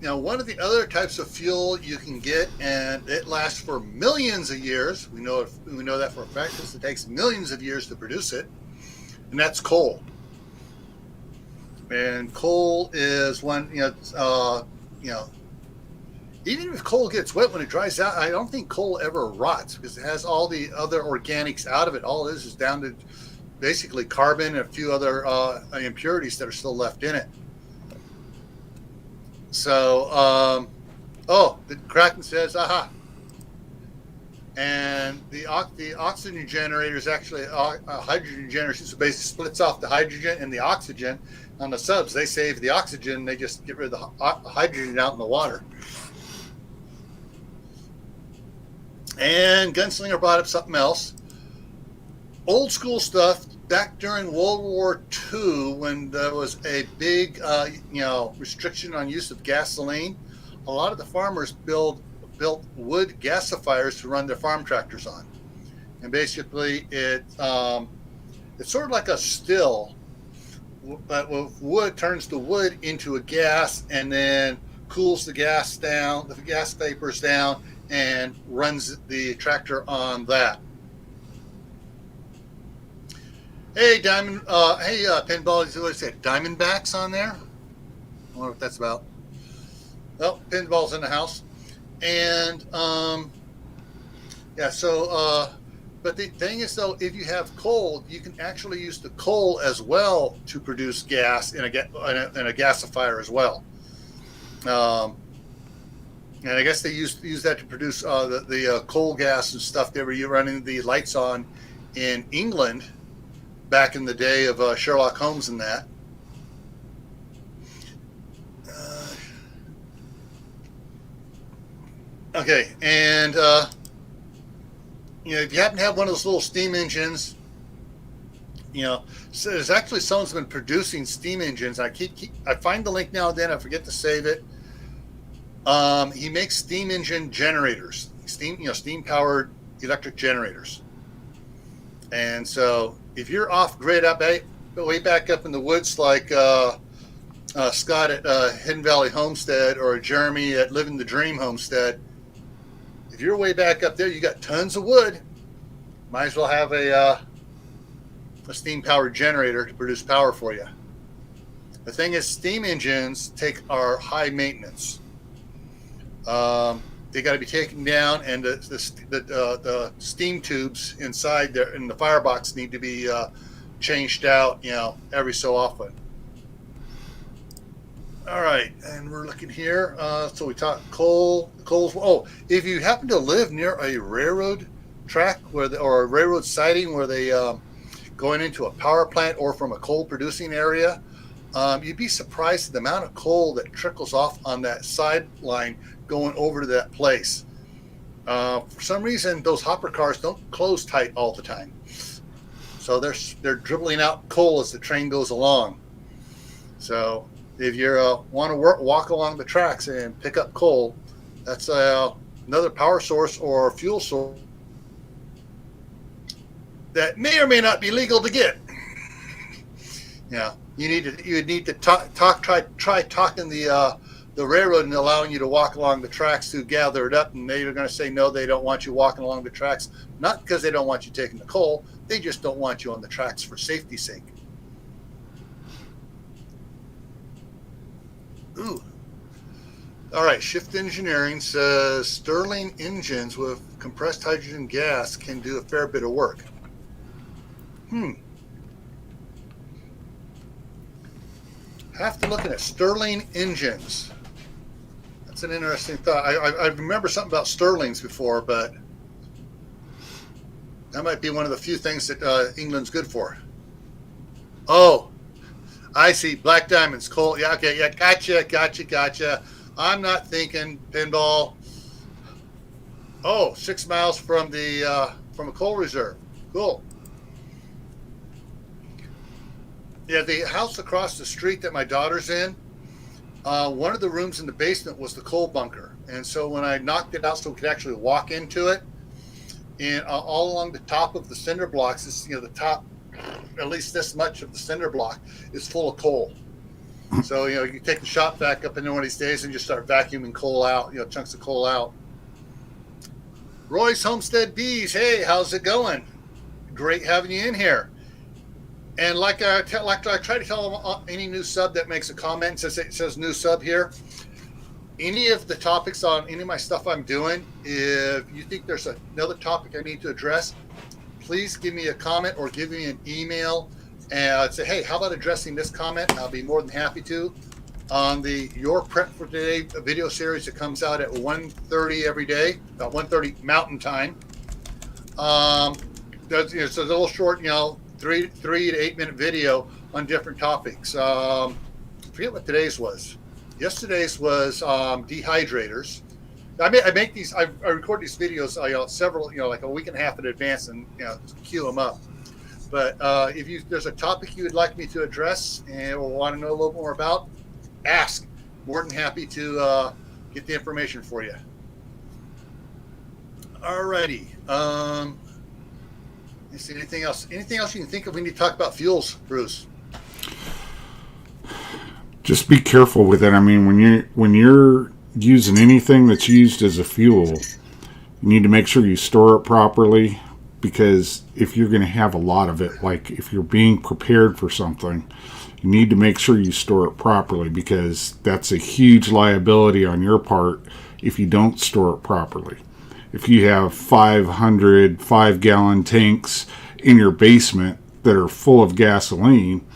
Now, one of the other types of fuel you can get, and it lasts for millions of years. We know that for a fact, because it takes millions of years to produce it, and that's coal. And coal is one, even if coal gets wet when it dries out, I don't think coal ever rots because it has all the other organics out of it. All it is down to basically carbon and a few other impurities that are still left in it. So, the Kraken says, aha. And the oxygen generator is actually a hydrogen generator. So basically splits off the hydrogen and the oxygen. On the subs, they save the oxygen. They just get rid of the hydrogen out in the water. And Gunslinger brought up something else. Old school stuff back during World War II, when there was a big, restriction on use of gasoline. A lot of the farmers built wood gasifiers to run their farm tractors on, and basically it's sort of like a still, but with wood turns the wood into a gas and then cools the gas vapors down, and runs the tractor on that. Hey, Pinball, what is it? Diamondbacks on there? I wonder what that's about. Well, Pinball's in the house. And, but the thing is, though, if you have coal, you can actually use the coal as well to produce gas in a gasifier as well. And I guess they use that to produce the coal gas and stuff they were running the lights on in England back in the day of Sherlock Holmes and that. Okay, and if you happen to have one of those little steam engines, so there's actually someone's been producing steam engines. I find the link now and then. I forget to save it. He makes steam engine generators, steam powered electric generators. And so if you're off grid way back up in the woods, like Scott at Hidden Valley Homestead or Jeremy at Living the Dream Homestead, if you're way back up there, you got tons of wood. Might as well have a steam powered generator to produce power for you. The thing is, steam engines are high maintenance. They got to be taken down, and the steam tubes inside there in the firebox need to be changed out, every so often. All right, and we're looking here. So we talked coal. If you happen to live near a railroad track or a railroad siding where they going into a power plant or from a coal producing area, you'd be surprised at the amount of coal that trickles off on that sideline going over to that place. For some reason, those hopper cars don't close tight all the time, so they're dribbling out coal as the train goes along. So if you want to walk along the tracks and pick up coal, that's another power source or fuel source that may or may not be legal to get. You would need to try talking the railroad and allowing you to walk along the tracks to gather it up, and they're going to say no, they don't want you walking along the tracks, not because they don't want you taking the coal, they just don't want you on the tracks for safety's sake. Ooh. All right, Shift Engineering says Stirling engines with compressed hydrogen gas can do a fair bit of work. Have to look at Stirling engines. That's an interesting thought. I remember something about Stirlings before, but that might be one of the few things that England's good for. Oh, I see. Black diamonds, coal. Yeah, okay, yeah, gotcha. I'm not thinking Pinball. Oh, 6 miles from a coal reserve. Cool. Yeah, the house across the street that my daughter's in, one of the rooms in the basement was the coal bunker. And so when I knocked it out so we could actually walk into it, and all along the top of the cinder blocks, the top, at least this much of the cinder block is full of coal. So, you take the shop vac up in there one of these days and just start vacuuming coal out, chunks of coal out. Roy's Homestead Bees, hey, how's it going? Great having you in here. And like I try to tell any new sub that makes a comment, it says new sub here, any of the topics on any of my stuff I'm doing, if you think there's another topic I need to address, please give me a comment or give me an email and say, hey, how about addressing this comment? I'll be more than happy to. On the Your Prep for Today video series that comes out at 1:30 every day, about 1:30 Mountain Time. It's a little short, 3 to 8 minute video on different topics. I forget what today's was. Yesterday's was dehydrators. I make these. I record these videos. Several. Like a week and a half in advance, and queue them up. But if there's a topic you would like me to address and want to know a little more about, ask. More than happy to get the information for you. Alrighty. Let's see, anything else? Anything else you can think of we need to talk about fuels, Bruce? Just be careful with it. I mean, when you're using anything that's used as a fuel, you need to make sure you store it properly, because if you're going to have a lot of it, like if you're being prepared for something, you need to make sure you store it properly, because that's a huge liability on your part if you don't store it properly. If you have 500 5-gallon tanks in your basement that are full of gasoline,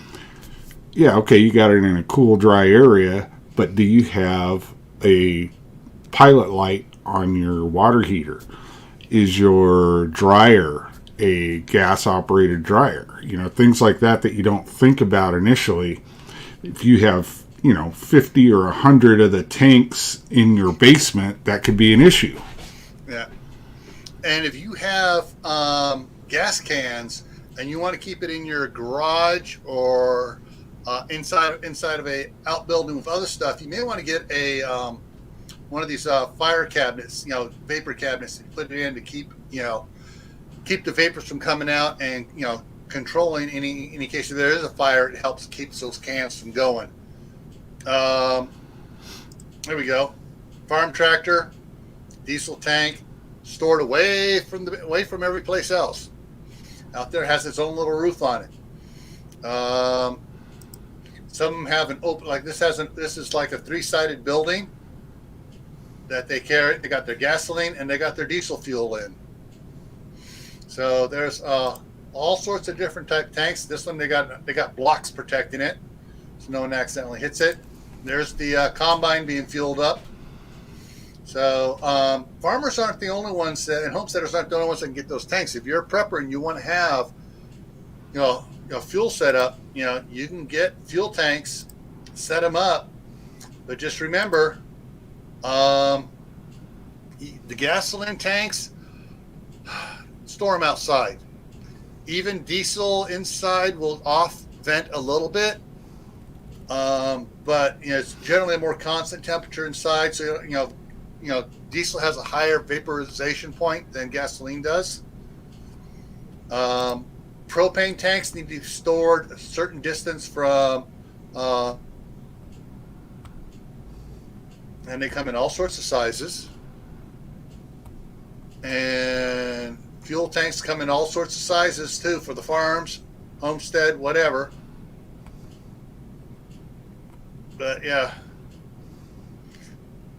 yeah, okay, you got it in a cool, dry area, but do you have a pilot light on your water heater? Is your dryer a gas-operated dryer? Things like that you don't think about initially. If you have, 50 or 100 of the tanks in your basement, that could be an issue. Yeah. And if you have gas cans and you want to keep it in your garage or inside of a outbuilding with other stuff, you may want to get a one of these fire cabinets, vapor cabinets, and put it in to keep the vapors from coming out, and controlling any case if there is a fire. It helps keep those cans from going. There we go. Farm tractor, diesel tank, stored away from every place else. Out there, has its own little roof on it. Some of them have an open, like this is like a 3-sided building that they carry. They got their gasoline and they got their diesel fuel in. So there's all sorts of different type tanks. This one they got blocks protecting it, so no one accidentally hits it. There's the combine being fueled up. So farmers aren't the only ones and homesteaders aren't the only ones that can get those tanks. If you're a prepper and you want to have, fuel set up, you can get fuel tanks, set them up, but just remember, the gasoline tanks, store them outside. Even diesel inside will off vent a little bit, but it's generally a more constant temperature inside. So diesel has a higher vaporization point than gasoline does. Propane tanks need to be stored a certain distance from, and they come in all sorts of sizes. And fuel tanks come in all sorts of sizes too, for the farms, homestead, whatever. But yeah,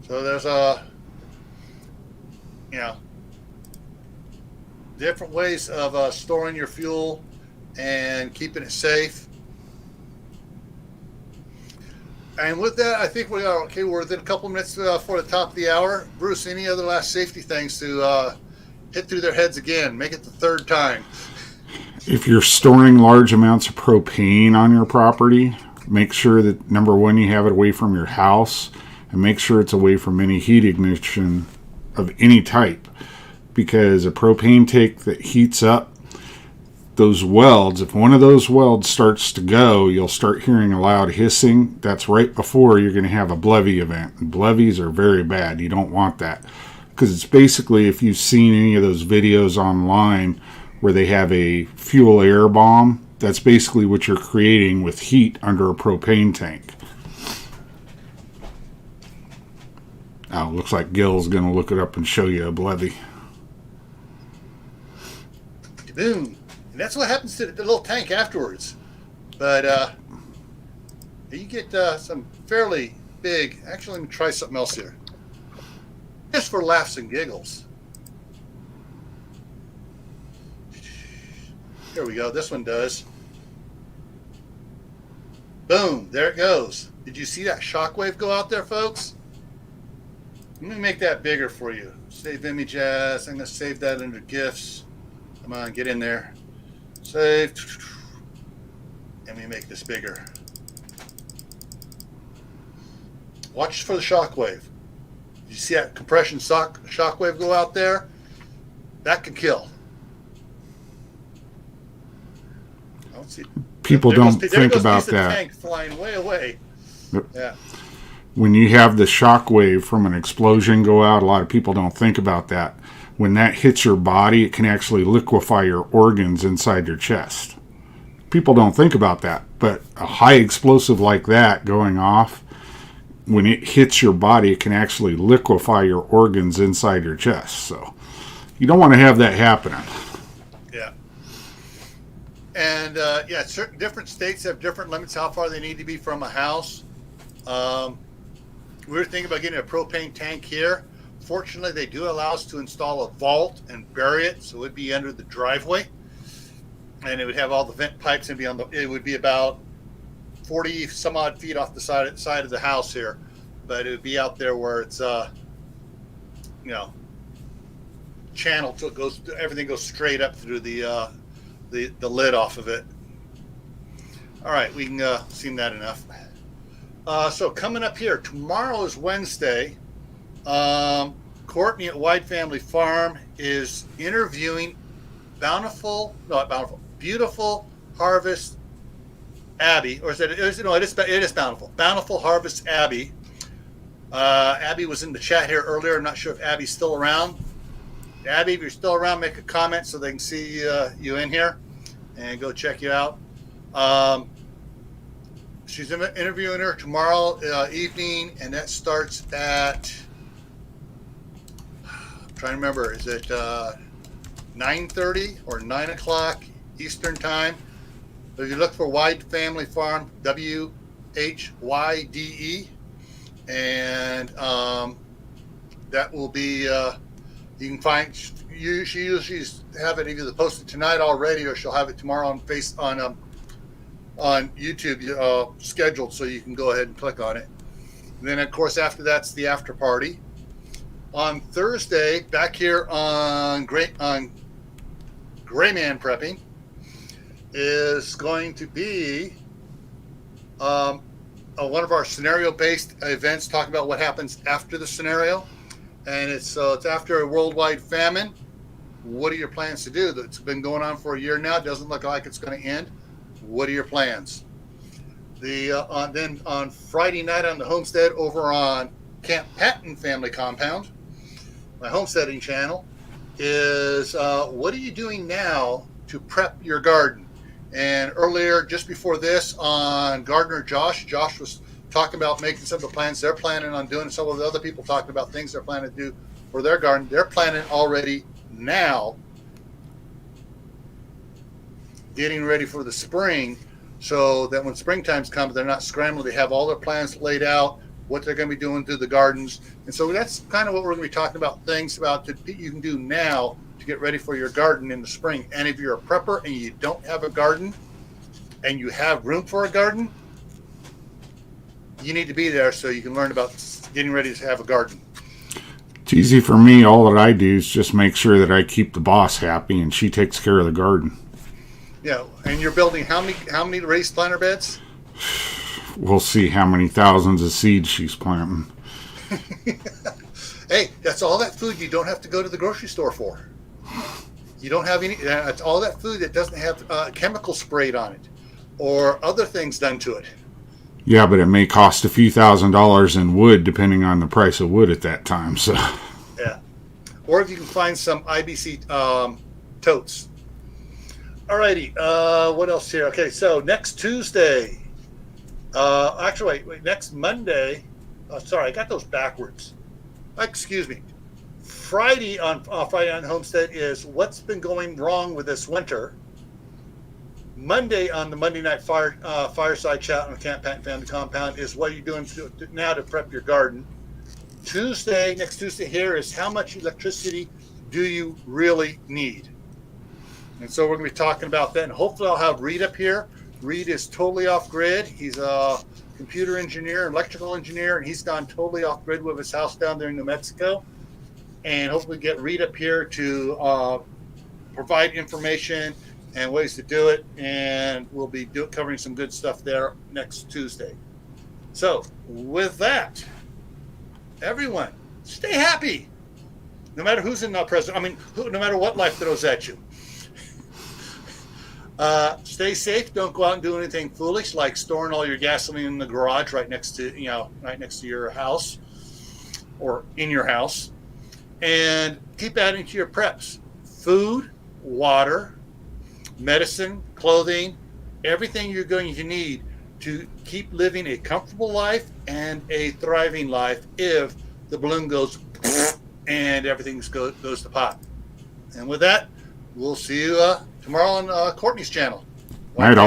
so there's different ways of storing your fuel and keeping it safe. And with that, I think we are okay. We're within a couple minutes for the top of the hour. Bruce, any other last safety things to hit through their heads again? Make it the third time. If you're storing large amounts of propane on your property, make sure that, number one, you have it away from your house, and make sure it's away from any heat ignition of any type. Because a propane tank that heats up, those welds, if one of those welds starts to go, you'll start hearing a loud hissing. That's right before you're going to have a BLEVE event. And BLEVEs are very bad. You don't want that. Because it's basically, if you've seen any of those videos online where they have a fuel air bomb, that's basically what you're creating with heat under a propane tank. Now, it looks like Gil's going to look it up and show you a BLEVE. Boom. And that's what happens to the little tank afterwards. But you get some fairly big. Actually, let me try something else here. Just for laughs and giggles. Here we go. This one does. Boom. There it goes. Did you see that shockwave go out there, folks? Let me make that bigger for you. Save image as. I'm going to save that under GIFs. Come on, get in there. Save. Let me make this bigger. Watch for the shockwave. You see that compression shock wave go out there? That can kill. I don't see. People There don't goes- think there goes about piece of that. Tank flying way away. Yep. Yeah. When you have the shock wave from an explosion go out, a lot of people don't think about that. When that hits your body, it can actually liquefy your organs inside your chest. People don't think about that, but a high explosive like that going off, when it hits your body, it can actually liquefy your organs inside your chest. So you don't want to have that happening. Yeah. And certain different states have different limits how far they need to be from a house. We were thinking about getting a propane tank here. Fortunately, they do allow us to install a vault and bury it, so it would be under the driveway, and it would have all the vent pipes and be on the. It would be about 40 some odd feet off the side of the house here, but it would be out there where it's channel so it goes. Everything goes straight up through the lid off of it. All right, we can seen that enough. So coming up here, tomorrow is Wednesday. Courtney at Wide Family Farm is interviewing Beautiful Harvest Abby, or it is Bountiful. Bountiful Harvest Abby. Abby was in the chat here earlier. I'm not sure if Abby's still around. Abby, if you're still around, make a comment so they can see you in here and go check you out. She's interviewing her tomorrow evening, and that starts at, I'm trying to remember, is it 9:30 or 9 o'clock Eastern time? If you look for Wide Family Farm, WHYDE, and that will be, you can find, she usually have it either posted tonight already or she'll have it tomorrow on YouTube scheduled, so you can go ahead and click on it. And then, of course, after that's the after party. On Thursday, back here on graymanprepping, is going to be one of our scenario-based events, talking about what happens after the scenario. And it's after a worldwide famine. What are your plans to do? It's been going on for a year now. It doesn't look like it's going to end. What are your plans? Then on Friday night on the homestead over on Camp Patton Family Compound, my homesteading channel, is what are you doing now to prep your garden? And earlier, just before this, on Gardener Josh was talking about making some of the plans they're planning on doing. Some of the other people talking about things they're planning to do for their garden. They're planning already now, getting ready for the spring, so that when springtime comes, they're not scrambling. They have all their plans laid out, what they're going to be doing through the gardens. And so that's kind of what we're going to be talking about, things about that you can do now to get ready for your garden in the spring. And if you're a prepper and you don't have a garden and you have room for a garden, you need to be there so you can learn about getting ready to have a garden. It's easy for me. All that I do is just make sure that I keep the boss happy, and she takes care of the garden. Yeah, and you're building how many raised planter beds? We'll see how many thousands of seeds she's planting. Hey, that's all that food you don't have to go to the grocery store for. You don't have any. It's all that food that doesn't have chemicals sprayed on it or other things done to it. Yeah, but it may cost a few $1,000s in wood, depending on the price of wood at that time. So, yeah, or if you can find some IBC totes. Alrighty, what else here? Okay, so next Tuesday, next Monday. Sorry, I got those backwards. Excuse me. Friday on Homestead is what's been going wrong with this winter. Monday on the Monday night fireside chat on the Camp Patton Family Compound is what you're doing now to prep your garden. Next Tuesday here is how much electricity do you really need? And so we're going to be talking about that. And hopefully I'll have Reed up here. Reed is totally off grid. He's a computer engineer, electrical engineer, and he's gone totally off grid with his house down there in New Mexico. And hopefully get Reed up here to provide information and ways to do it. And we'll be covering some good stuff there next Tuesday. So with that, everyone, stay happy. No matter who's in the president. I mean, no matter what life throws at you. Stay safe. Don't go out and do anything foolish, like storing all your gasoline in the garage right next to your house or in your house. And keep adding to your preps: food, water, medicine, clothing, everything you're going to need to keep living a comfortable life and a thriving life if the balloon goes and everything goes to pot. And with that, we'll see you tomorrow on Courtney's channel. All right.